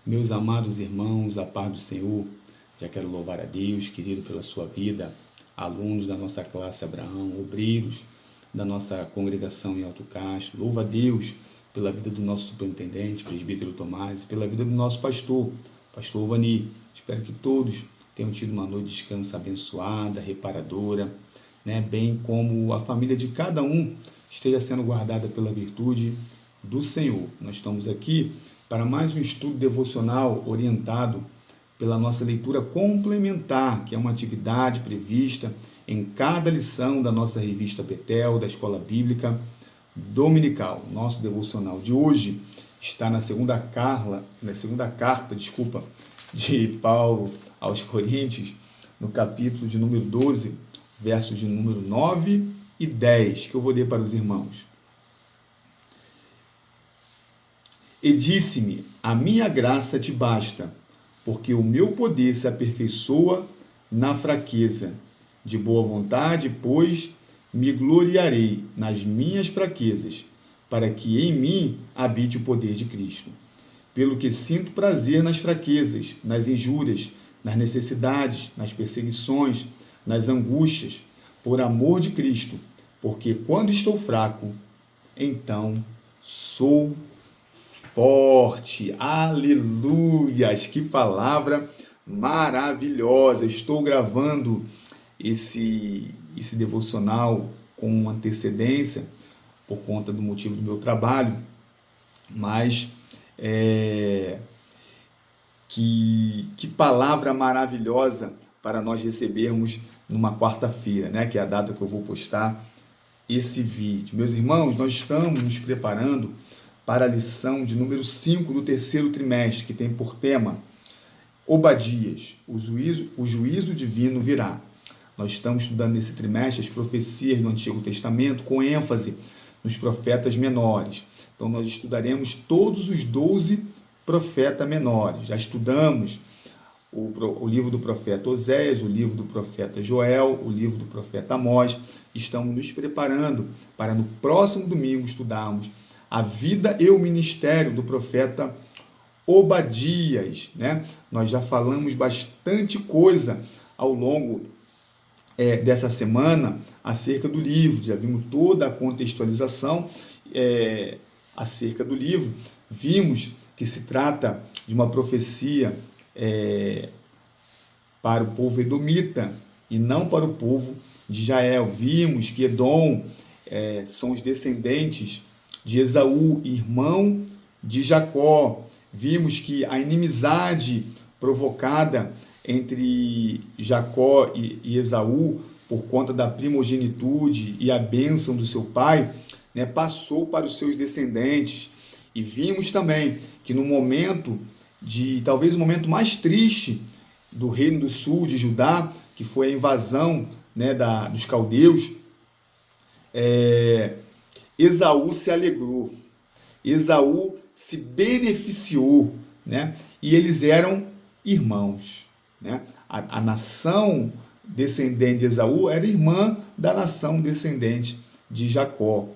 Meus amados irmãos, a paz do Senhor, já quero louvar a Deus, querido, pela sua vida, alunos da nossa classe Abraão, obreiros da nossa congregação em Alto Castro. Louva a Deus pela vida do nosso superintendente, presbítero Tomás, e pela vida do nosso pastor Vani. Espero que todos tenham tido uma noite de descanso abençoada, reparadora, bem como a família de cada um esteja sendo guardada pela virtude do Senhor. Nós estamos aqui para mais um estudo devocional orientado pela nossa leitura complementar, que é uma atividade prevista em cada lição da nossa revista Betel, da Escola Bíblica Dominical. Nosso devocional de hoje está na segunda carta de Paulo aos Coríntios, no capítulo de número 12, versos de número 9 e 10, que eu vou ler para os irmãos. E disse-me: a minha graça te basta, porque o meu poder se aperfeiçoa na fraqueza. De boa vontade, pois, me gloriarei nas minhas fraquezas, para que em mim habite o poder de Cristo. Pelo que sinto prazer nas fraquezas, nas injúrias, nas necessidades, nas perseguições, nas angústias, por amor de Cristo, porque quando estou fraco, então sou forte. Aleluias! Que palavra maravilhosa! Estou gravando esse devocional com antecedência por conta do motivo do meu trabalho, mas que palavra maravilhosa para nós recebermos numa quarta-feira, que é a data que eu vou postar esse vídeo. Meus irmãos, nós estamos nos preparando para a lição de número 5 do terceiro trimestre, que tem por tema Obadias, o juízo divino virá. Nós estamos estudando nesse trimestre as profecias do Antigo Testamento, com ênfase nos profetas menores. Então, nós estudaremos todos os 12 profetas menores. Já estudamos o livro do profeta Oséias, o livro do profeta Joel, o livro do profeta Amós. Estamos nos preparando para no próximo domingo estudarmos a vida e o ministério do profeta Obadias, Nós já falamos bastante coisa ao longo dessa semana acerca do livro, já vimos toda a contextualização acerca do livro, vimos que se trata de uma profecia para o povo edomita e não para o povo de Israel. Vimos que Edom são os descendentes de Esaú, irmão de Jacó. Vimos que a inimizade provocada entre Jacó e Esaú, por conta da primogenitude e a bênção do seu pai, passou para os seus descendentes. E vimos também que no momento talvez o momento mais triste do reino do sul de Judá, que foi a invasão dos caldeus, Esaú se alegrou, Esaú se beneficiou, e eles eram irmãos. A nação descendente de Esaú era irmã da nação descendente de Jacó,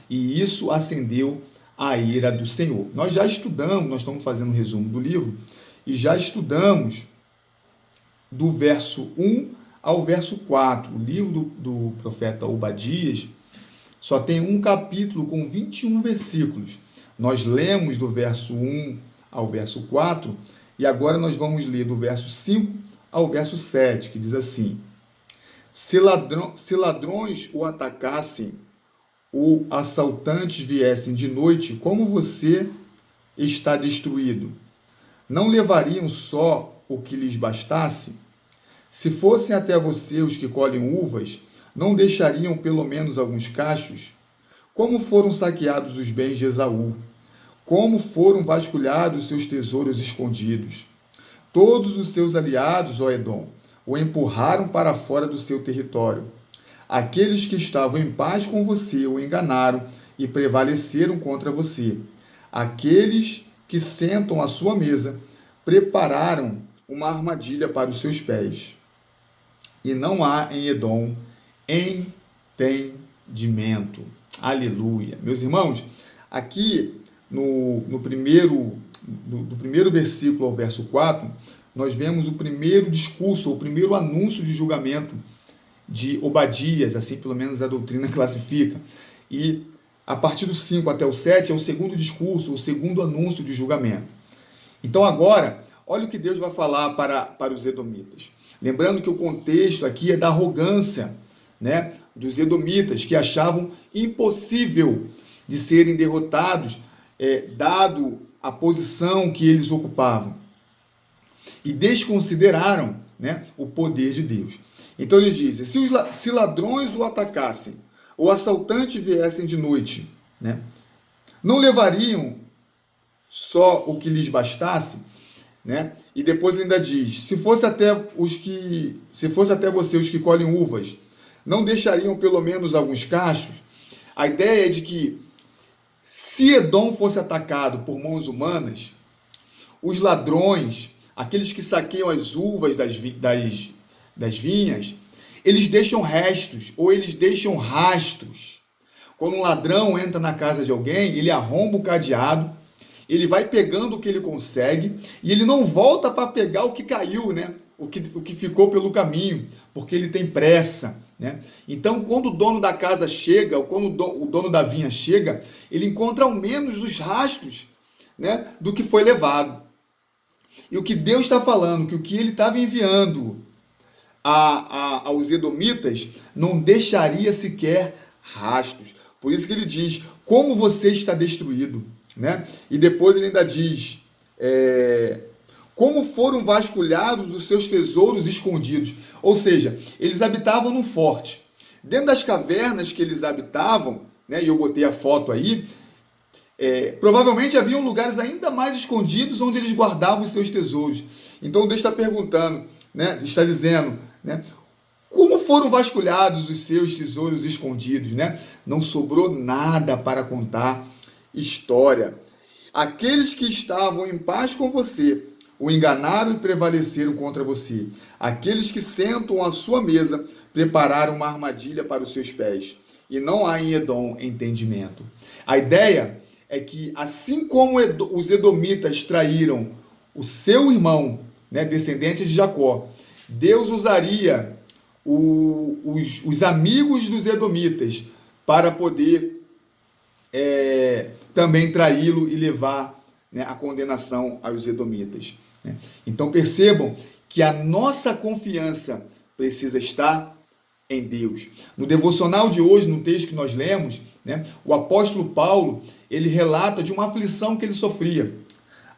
e isso acendeu a ira do Senhor. Nós já estudamos, nós estamos fazendo um resumo do livro, e já estudamos do verso 1 ao verso 4. O livro do profeta Obadias só tem um capítulo com 21 versículos. Nós lemos do verso 1 ao verso 4, e agora nós vamos ler do verso 5 ao verso 7, que diz assim: se ladrões o atacassem, ou assaltantes viessem de noite, como você está destruído? Não levariam só o que lhes bastasse? Se fossem até você os que colhem uvas, não deixariam pelo menos alguns cachos? Como foram saqueados os bens de Esaú? Como foram vasculhados seus tesouros escondidos? Todos os seus aliados, ó Edom, o empurraram para fora do seu território. Aqueles que estavam em paz com você o enganaram e prevaleceram contra você. Aqueles que sentam à sua mesa prepararam uma armadilha para os seus pés. E não há em Edom entendimento. Aleluia. Meus irmãos, aqui no primeiro do primeiro versículo ao verso 4, nós vemos o primeiro discurso, o primeiro anúncio de julgamento de Obadias, assim pelo menos a doutrina classifica. E a partir do 5 até o 7 é o segundo discurso, o segundo anúncio de julgamento. Então agora, olha o que Deus vai falar para os edomitas. Lembrando que o contexto aqui é da arrogância, né, dos edomitas, que achavam impossível de serem derrotados, dado a posição que eles ocupavam. E desconsideraram, né, o poder de Deus. Então eles dizem, se ladrões o atacassem, ou assaltantes viessem de noite, né, não levariam só o que lhes bastasse, né? E depois ele ainda diz, se fosse até você os que colhem uvas, não deixariam pelo menos alguns cachos? A ideia é de que se Edom fosse atacado por mãos humanas, os ladrões, aqueles que saqueiam as uvas das vinhas, eles deixam restos, ou eles deixam rastros. Quando um ladrão entra na casa de alguém, ele arromba o cadeado, ele vai pegando o que ele consegue, e ele não volta para pegar o que caiu, né? O que ficou pelo caminho, porque ele tem pressa, né? Então, quando o dono da casa chega, ou quando o dono da vinha chega, ele encontra ao menos os rastros, né, do que foi levado. E o que Deus está falando, que o que ele estava enviando aos edomitas, não deixaria sequer rastros. Por isso que ele diz, como você está destruído, né? E depois ele ainda diz, como foram vasculhados os seus tesouros escondidos. Ou seja, eles habitavam num forte. Dentro das cavernas que eles habitavam, né, e eu botei a foto aí, provavelmente haviam lugares ainda mais escondidos onde eles guardavam os seus tesouros. Então Deus está perguntando, né, está dizendo, né, como foram vasculhados os seus tesouros escondidos, né? Não sobrou nada para contar história. Aqueles que estavam em paz com você o enganaram e prevaleceram contra você. Aqueles que sentam à sua mesa prepararam uma armadilha para os seus pés. E não há em Edom entendimento. A ideia é que, assim como os edomitas traíram o seu irmão, né, descendente de Jacó, Deus usaria os amigos dos edomitas para poder também traí-lo e levar, né, a condenação aos edomitas, né? Então percebam que a nossa confiança precisa estar em Deus. No devocional de hoje, no texto que nós lemos, né, o apóstolo Paulo, ele relata de uma aflição que ele sofria.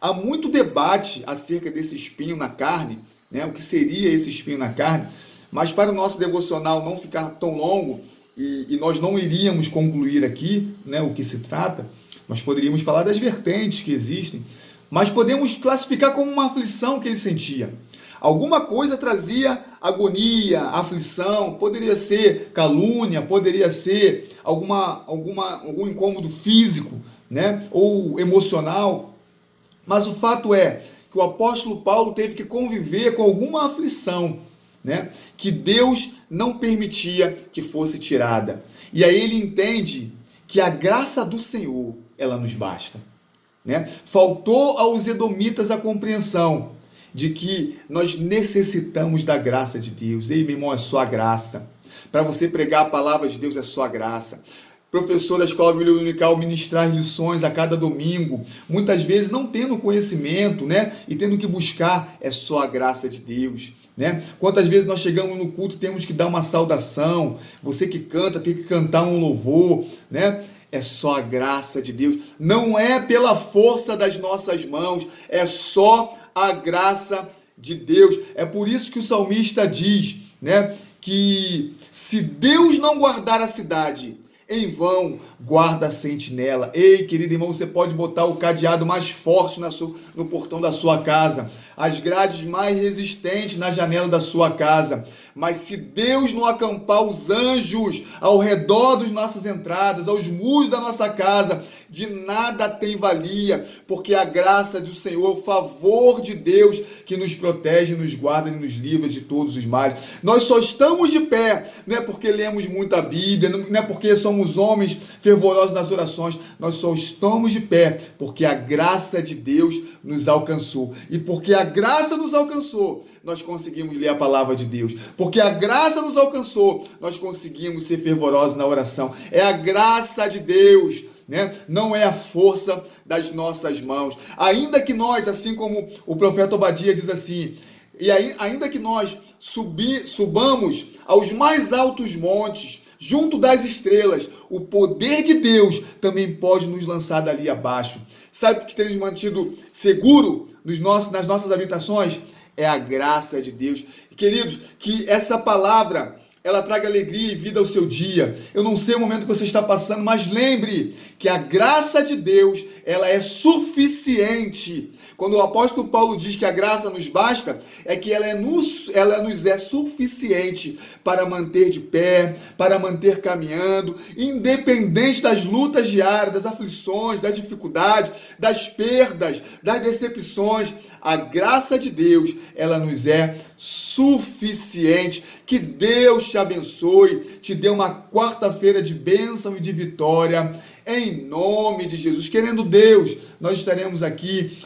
Há muito debate acerca desse espinho na carne, né, o que seria esse espinho na carne, mas para o nosso devocional não ficar tão longo, e nós não iríamos concluir aqui, né, o que se trata, nós poderíamos falar das vertentes que existem, mas podemos classificar como uma aflição que ele sentia. Alguma coisa trazia agonia, aflição, poderia ser calúnia, poderia ser algum incômodo físico, né, ou emocional. Mas o fato é que o apóstolo Paulo teve que conviver com alguma aflição, né, que Deus não permitia que fosse tirada. E aí ele entende que a graça do Senhor, ela nos basta, né? Faltou aos edomitas a compreensão de que nós necessitamos da graça de Deus. Ei, meu irmão, é só a graça. Para você pregar a palavra de Deus é só a graça. Professor da Escola Bíblica Dominical ministrar lições a cada domingo, muitas vezes não tendo conhecimento, né, e tendo que buscar, é só a graça de Deus, né? Quantas vezes nós chegamos no culto e temos que dar uma saudação, você que canta tem que cantar um louvor, né? É só a graça de Deus, não é pela força das nossas mãos, é só a graça de Deus. É por isso que o salmista diz, né, que se Deus não guardar a cidade, em vão guarda a sentinela. Ei, querido irmão, você pode botar o cadeado mais forte no portão da sua casa, as grades mais resistentes na janela da sua casa, mas se Deus não acampar os anjos ao redor das nossas entradas, aos muros da nossa casa, de nada tem valia, porque a graça do Senhor, o favor de Deus que nos protege, nos guarda e nos livra de todos os males. Nós só estamos de pé, não é porque lemos muita Bíblia, não é porque somos homens fervorosos nas orações, nós só estamos de pé porque a graça de Deus nos alcançou. E porque a graça nos alcançou, nós conseguimos ler a palavra de Deus. Porque a graça nos alcançou, nós conseguimos ser fervorosos na oração. É a graça de Deus, né? Não é a força das nossas mãos. Ainda que nós, assim como o profeta Obadia diz assim, e aí, ainda que nós subamos aos mais altos montes, junto das estrelas, o poder de Deus também pode nos lançar dali abaixo. Sabe o que tem nos mantido seguro nas nossas habitações? É a graça de Deus. Queridos, que essa palavra ela traga alegria e vida ao seu dia. Eu não sei o momento que você está passando, mas lembre que a graça de Deus, ela é suficiente. Quando o apóstolo Paulo diz que a graça nos basta, é que ela nos é suficiente para manter de pé, para manter caminhando, independente das lutas diárias, das aflições, das dificuldades, das perdas, das decepções. A graça de Deus, ela nos é suficiente. Que Deus te abençoe, te dê uma quarta-feira de bênção e de vitória, em nome de Jesus. Querendo Deus, nós estaremos aqui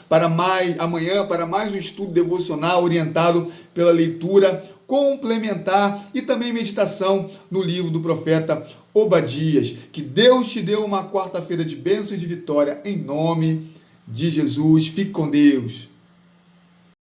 amanhã para mais um estudo devocional orientado pela leitura complementar e também meditação no livro do profeta Obadias. Que Deus te dê uma quarta-feira de bênção e de vitória, em nome de Jesus. Fique com Deus.